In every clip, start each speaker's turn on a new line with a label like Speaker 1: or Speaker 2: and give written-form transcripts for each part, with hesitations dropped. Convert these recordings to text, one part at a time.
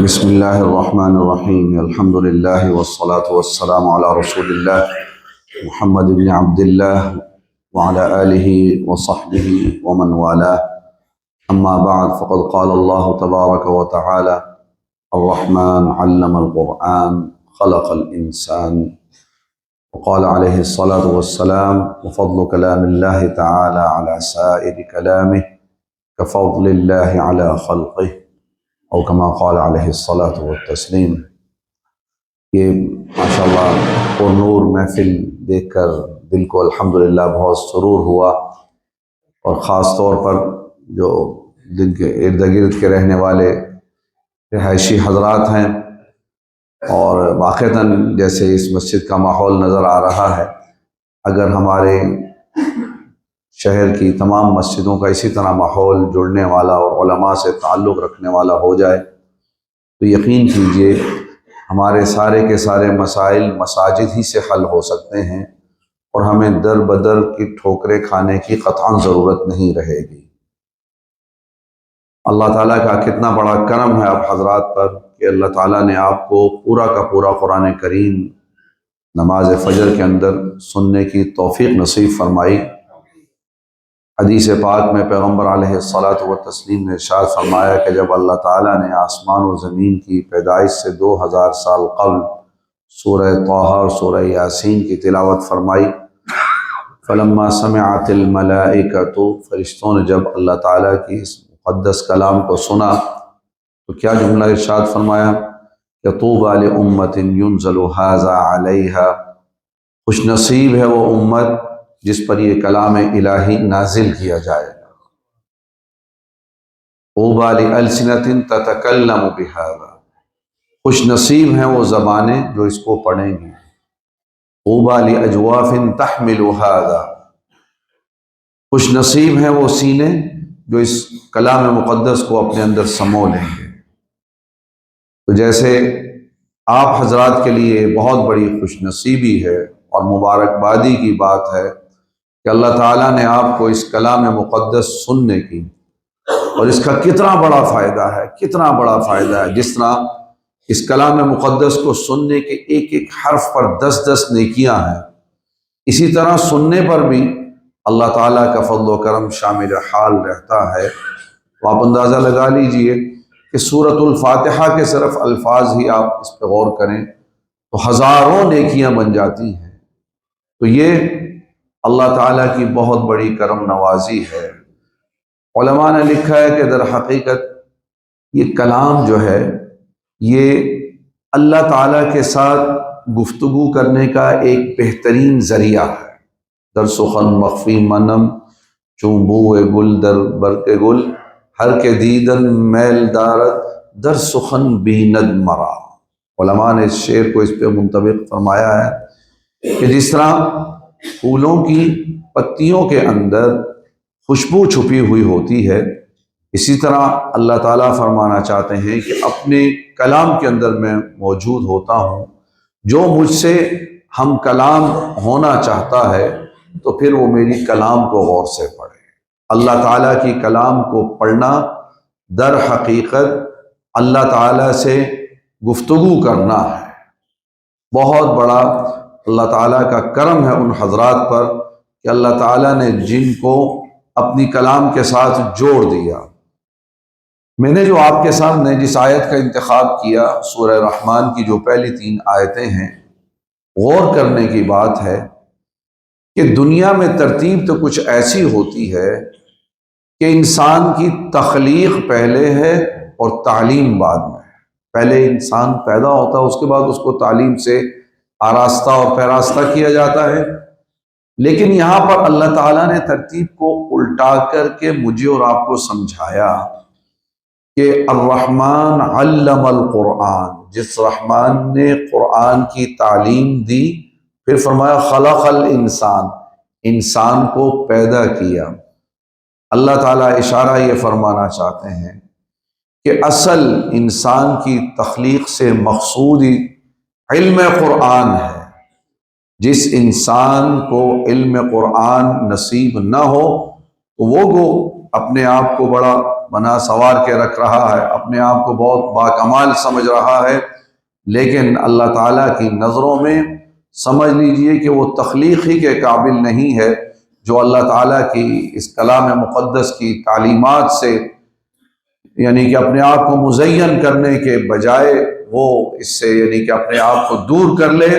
Speaker 1: بسم الله الرحمن الرحيم الحمد لله والصلاة والسلام على رسول الله محمد بن عبد الله وعلى آله وصحبه ومن والاه أما بعد فقد قال الله تبارك وتعالى الرحمن علم القرآن خلق الإنسان وقال عليه الصلاة والسلام وفضل كلام الله تعالى على سائر كلامه كفضل الله على خلقه اور کما قال علیہ الصلاۃ والتسلیم۔ یہ ماشاءاللہ پر نور محفل دیکھ کر دل کو الحمدللہ بہت سرور ہوا، اور خاص طور پر جو دن کے ارد گرد کے رہنے والے رہائشی حضرات ہیں، اور واقعتاً جیسے اس مسجد کا ماحول نظر آ رہا ہے، اگر ہمارے شہر کی تمام مسجدوں کا اسی طرح ماحول جڑنے والا اور علماء سے تعلق رکھنے والا ہو جائے تو یقین کیجئے ہمارے سارے کے سارے مسائل مساجد ہی سے حل ہو سکتے ہیں، اور ہمیں در بدر کی ٹھوکریں کھانے کی قطعاً ضرورت نہیں رہے گی۔ اللہ تعالیٰ کا کتنا بڑا کرم ہے آپ حضرات پر کہ اللہ تعالیٰ نے آپ کو پورا کا پورا قرآن کریم نماز فجر کے اندر سننے کی توفیق نصیب فرمائی۔ حدیث پاک میں پیغمبر علیہ الصلاۃ والتسلیم نے ارشاد فرمایا کہ جب اللہ تعالیٰ نے آسمان و زمین کی پیدائش سے 2000 سال قبل سورہ طٰہٰ اور سورہ یاسین کی تلاوت فرمائی، فلما سمعت الملائکۃ، فرشتوں نے جب اللہ تعالیٰ کی اس مقدس کلام کو سنا تو کیا جملہ ارشاد فرمایا کہ طوبیٰ لأمۃ ينزل ھذا علیہا، خوش نصیب ہے وہ امت جس پر یہ کلام الہی نازل کیا جائے گا۔ طوبیٰ لألسنۃ تتکلم بھذا، خوش نصیب ہیں وہ زبانیں جو اس کو پڑھیں گی۔ طوبیٰ لأجواف تحمل ھذا، خوش نصیب ہیں وہ سینے جو اس کلام مقدس کو اپنے اندر سمو لیں گے۔ تو جیسے آپ حضرات کے لیے بہت بڑی خوش نصیبی ہے اور مبارکبادی کی بات ہے کہ اللہ تعالیٰ نے آپ کو اس کلام مقدس سننے کی، اور اس کا کتنا بڑا فائدہ ہے، کتنا بڑا فائدہ ہے۔ جس طرح اس کلام مقدس کو سننے کے ایک ایک حرف پر 10 نیکیاں ہیں، اسی طرح سننے پر بھی اللہ تعالیٰ کا فضل و کرم شامل حال رہتا ہے۔ تو آپ اندازہ لگا لیجئے کہ سورۃ الفاتحہ کے صرف الفاظ ہی آپ اس پہ غور کریں تو ہزاروں نیکیاں بن جاتی ہیں۔ تو یہ اللہ تعالیٰ کی بہت بڑی کرم نوازی ہے۔ علماء نے لکھا ہے کہ در حقیقت یہ کلام جو ہے یہ اللہ تعالیٰ کے ساتھ گفتگو کرنے کا ایک بہترین ذریعہ ہے۔ در سخن مخفی منم چون بوئے گل در برق گل، ہر کے دیدن میل دارد در سخن بیند مرا۔ علماء نے اس شعر کو اس پہ منطبق فرمایا ہے کہ جس طرح پھولوں کی پتیوں کے اندر خوشبو چھپی ہوئی ہوتی ہے، اسی طرح اللہ تعالیٰ فرمانا چاہتے ہیں کہ اپنے کلام کے اندر میں موجود ہوتا ہوں، جو مجھ سے ہم کلام ہونا چاہتا ہے تو پھر وہ میری کلام کو غور سے پڑھے۔ اللہ تعالیٰ کی کلام کو پڑھنا در حقیقت اللہ تعالیٰ سے گفتگو کرنا ہے۔ بہت بڑا اللہ تعالیٰ کا کرم ہے ان حضرات پر کہ اللہ تعالیٰ نے جن کو اپنی کلام کے ساتھ جوڑ دیا۔ میں نے جو آپ کے سامنے جس آیت کا انتخاب کیا، سورہ رحمان کی جو پہلی 3 آیتیں ہیں، غور کرنے کی بات ہے کہ دنیا میں ترتیب تو کچھ ایسی ہوتی ہے کہ انسان کی تخلیق پہلے ہے اور تعلیم بعد میں ہے۔ پہلے انسان پیدا ہوتا ہے، اس کے بعد اس کو تعلیم سے آراستہ اور پیراستہ کیا جاتا ہے، لیکن یہاں پر اللہ تعالیٰ نے ترتیب کو الٹا کر کے مجھے اور آپ کو سمجھایا کہ الرحمن علم القرآن، جس رحمان نے قرآن کی تعلیم دی، پھر فرمایا خلق الانسان، انسان کو پیدا کیا۔ اللہ تعالیٰ اشارہ یہ فرمانا چاہتے ہیں کہ اصل انسان کی تخلیق سے مقصود علم قرآن ہے۔ جس انسان کو علم قرآن نصیب نہ ہو تو وہ اپنے آپ کو بڑا بنا سوار کے رکھ رہا ہے، اپنے آپ کو بہت باکمال سمجھ رہا ہے، لیکن اللہ تعالیٰ کی نظروں میں سمجھ لیجئے کہ وہ تخلیق ہی کے قابل نہیں ہے، جو اللہ تعالیٰ کی اس کلام مقدس کی تعلیمات سے یعنی کہ اپنے آپ کو مزین کرنے کے بجائے وہ اس سے یعنی کہ اپنے آپ کو دور کر لے۔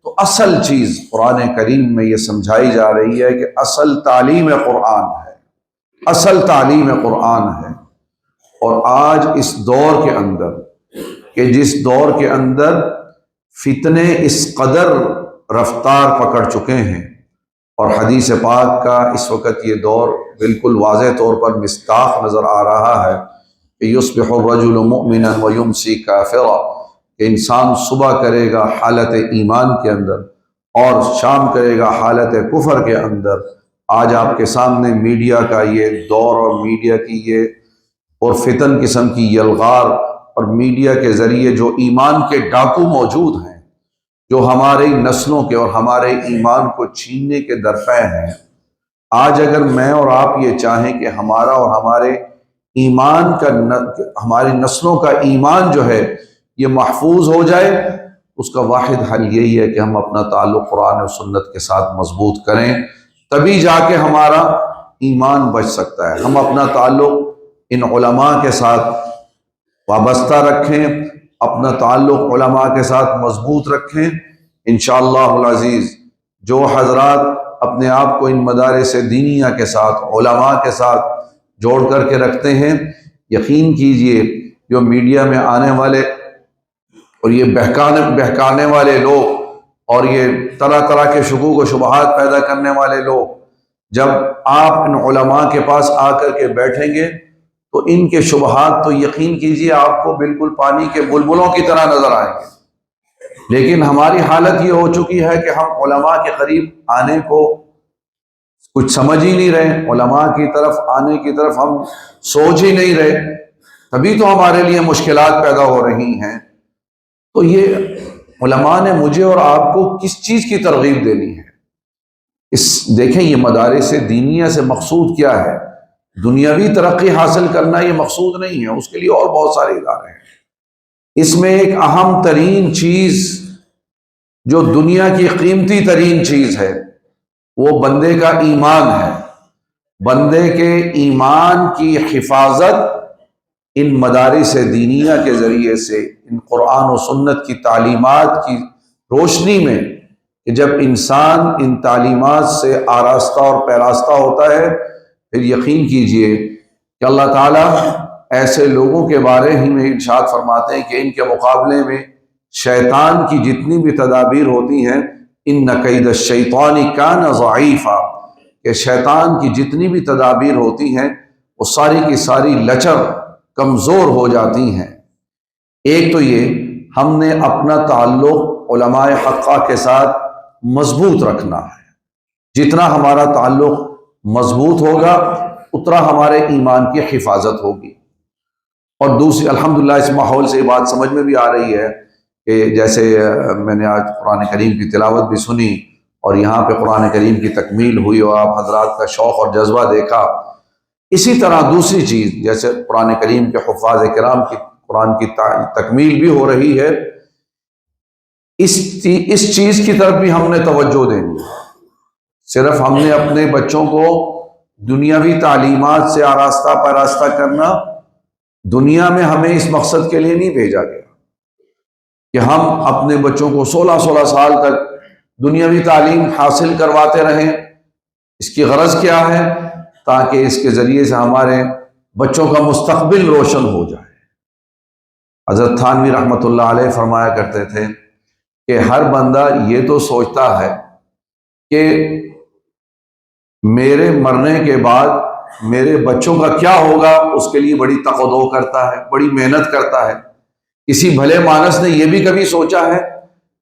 Speaker 1: تو اصل چیز قرآن کریم میں یہ سمجھائی جا رہی ہے کہ اصل تعلیم قرآن ہے، اصل تعلیم قرآن ہے۔ اور آج اس دور کے اندر کہ جس دور کے اندر فتنے اس قدر رفتار پکڑ چکے ہیں، اور حدیث پاک کا اس وقت یہ دور بالکل واضح طور پر مصداق نظر آ رہا ہے کہ یصبح الرجل مؤمنا ویمسی کافرا، کہ انسان صبح کرے گا حالت ایمان کے اندر اور شام کرے گا حالت کفر کے اندر۔ آج آپ کے سامنے میڈیا کا یہ دور اور میڈیا کی یہ اور فتن قسم کی یلغار اور میڈیا کے ذریعے جو ایمان کے ڈاکو موجود ہیں، جو ہماری نسلوں کے اور ہمارے ایمان کو چھیننے کے درپے ہیں۔ آج اگر میں اور آپ یہ چاہیں کہ ہمارا اور ہمارے ایمان کا ہماری نسلوں کا ایمان جو ہے یہ محفوظ ہو جائے، اس کا واحد حل یہی ہے کہ ہم اپنا تعلق قرآن و سنت کے ساتھ مضبوط کریں، تبھی جا کے ہمارا ایمان بچ سکتا ہے۔ ہم اپنا تعلق ان علماء کے ساتھ وابستہ رکھیں، اپنا تعلق علماء کے ساتھ مضبوط رکھیں، انشاءاللہ العزیز جو حضرات اپنے آپ کو ان مدارس دینیہ کے ساتھ علماء کے ساتھ جوڑ کر کے رکھتے ہیں، یقین کیجئے جو میڈیا میں آنے والے اور یہ بہکانے والے لوگ اور یہ طرح طرح کے شکوک و شبہات پیدا کرنے والے لوگ، جب آپ ان علماء کے پاس آ کر کے بیٹھیں گے تو ان کے شبہات تو یقین کیجئے آپ کو بالکل پانی کے بلبلوں کی طرح نظر آئیں گے۔ لیکن ہماری حالت یہ ہو چکی ہے کہ ہم علماء کے قریب آنے کو کچھ سمجھ ہی نہیں رہے، علماء کی طرف آنے کی طرف ہم سوچ ہی نہیں رہے، تبھی تو ہمارے لیے مشکلات پیدا ہو رہی ہیں۔ تو یہ علماء نے مجھے اور آپ کو کس چیز کی ترغیب دینی ہے؟ دیکھیں یہ مدارس دینیہ سے مقصود کیا ہے؟ دنیاوی ترقی حاصل کرنا یہ مقصود نہیں ہے، اس کے لیے اور بہت سارے ادارے ہیں۔ اس میں ایک اہم ترین چیز جو دنیا کی قیمتی ترین چیز ہے وہ بندے کا ایمان ہے۔ بندے کے ایمان کی حفاظت ان مدارس دینیہ کے ذریعے سے، ان قرآن و سنت کی تعلیمات کی روشنی میں، کہ جب انسان ان تعلیمات سے آراستہ اور پیراستہ ہوتا ہے، پھر یقین کیجئے کہ اللہ تعالیٰ ایسے لوگوں کے بارے ہی میں ارشاد فرماتے ہیں کہ ان کے مقابلے میں شیطان کی جتنی بھی تدابیر ہوتی ہیں، ان کید الشیطان کان ضعیفا، کہ شیطان کی جتنی بھی تدابیر ہوتی ہیں وہ ساری کی ساری لچر کمزور ہو جاتی ہیں۔ ایک تو یہ ہم نے اپنا تعلق علماء حقہ کے ساتھ مضبوط رکھنا ہے، جتنا ہمارا تعلق مضبوط ہوگا اتنا ہمارے ایمان کی حفاظت ہوگی۔ اور دوسری الحمدللہ اس ماحول سے یہ بات سمجھ میں بھی آ رہی ہے کہ جیسے میں نے آج قرآن کریم کی تلاوت بھی سنی اور یہاں پہ قرآن کریم کی تکمیل ہوئی اور آپ حضرات کا شوق اور جذبہ دیکھا، اسی طرح دوسری چیز جیسے قرآن کریم کے حفاظ کرام کی قرآن کی تکمیل بھی ہو رہی ہے، اس چیز کی طرف بھی ہم نے توجہ دینی ہے۔ صرف ہم نے اپنے بچوں کو دنیاوی تعلیمات سے آراستہ پیراستہ کرنا، دنیا میں ہمیں اس مقصد کے لیے نہیں بھیجا گیا کہ ہم اپنے بچوں کو 16 سال تک دنیاوی تعلیم حاصل کرواتے رہیں۔ اس کی غرض کیا ہے؟ تاکہ اس کے ذریعے سے ہمارے بچوں کا مستقبل روشن ہو جائے۔ حضرت تھانوی رحمۃ اللہ علیہ فرمایا کرتے تھے کہ ہر بندہ یہ تو سوچتا ہے کہ میرے مرنے کے بعد میرے بچوں کا کیا ہوگا، اس کے لیے بڑی تق و دو کرتا ہے، بڑی محنت کرتا ہے۔ کسی بھلے مانس نے یہ بھی کبھی سوچا ہے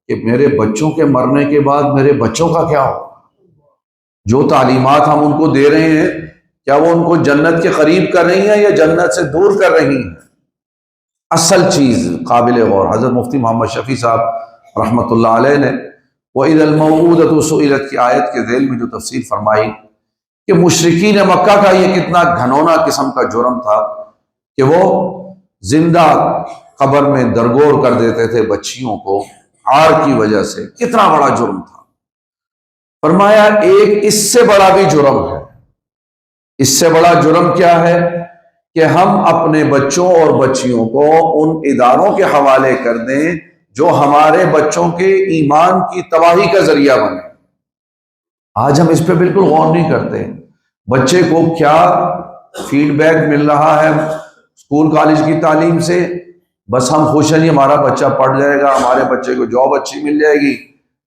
Speaker 1: کہ میرے بچوں کے مرنے کے بعد میرے بچوں کا کیا ہوگا؟ جو تعلیمات ہم ان کو دے رہے ہیں کیا وہ ان کو جنت کے قریب کر رہی ہیں یا جنت سے دور کر رہی ہیں؟ اصل چیز قابل غور حضرت مفتی محمد شفیع صاحب رحمۃ اللہ علیہ نے وَإِذَا الْمَوْءُودَةُ سُئِلَتْ کی آیت کے ذیل میں جو تفسیر فرمائی کہ مشرکین مکہ کا یہ کتنا گھنونا قسم کا جرم تھا کہ وہ زندہ قبر میں درگور کر دیتے تھے بچیوں کو عار کی وجہ سے. کتنا بڑا جرم تھا. فرمایا ایک اس سے بڑا بھی جرم ہے. اس سے بڑا جرم کیا ہے کہ ہم اپنے بچوں اور بچیوں کو ان اداروں کے حوالے کر دیں جو ہمارے بچوں کے ایمان کی تباہی کا ذریعہ بنے. آج ہم اس پہ بالکل غور نہیں کرتے. بچے کو کیا فیڈ بیک مل رہا ہے اسکول کالج کی تعلیم سے، بس ہم خوش ہیں جی ہمارا بچہ پڑھ جائے گا، ہمارے بچے کو جاب اچھی مل جائے گی،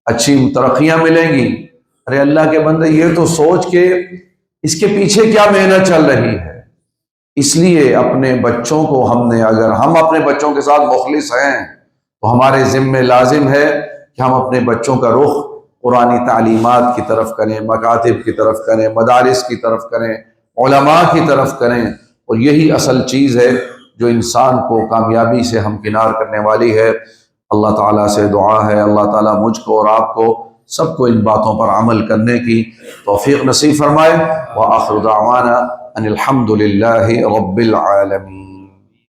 Speaker 1: اچھی ترقیاں ملیں گی. ارے اللہ کے بندے، یہ تو سوچ کے اس کے پیچھے کیا محنت چل رہی ہے. اس لیے اپنے بچوں کو اگر ہم اپنے بچوں کے ساتھ مخلص ہیں تو ہمارے ذمہ لازم ہے کہ ہم اپنے بچوں کا رخ قرآنی تعلیمات کی طرف کریں، مکاتب کی طرف کریں، مدارس کی طرف کریں، علماء کی طرف کریں. اور یہی اصل چیز ہے جو انسان کو کامیابی سے ہمکنار کرنے والی ہے. اللہ تعالیٰ سے دعا ہے اللہ تعالیٰ مجھ کو اور آپ کو سب کو ان باتوں پر عمل کرنے کی توفیق نصیب فرمائے. وآخر دعوانا ان الحمد للہ رب العالمین.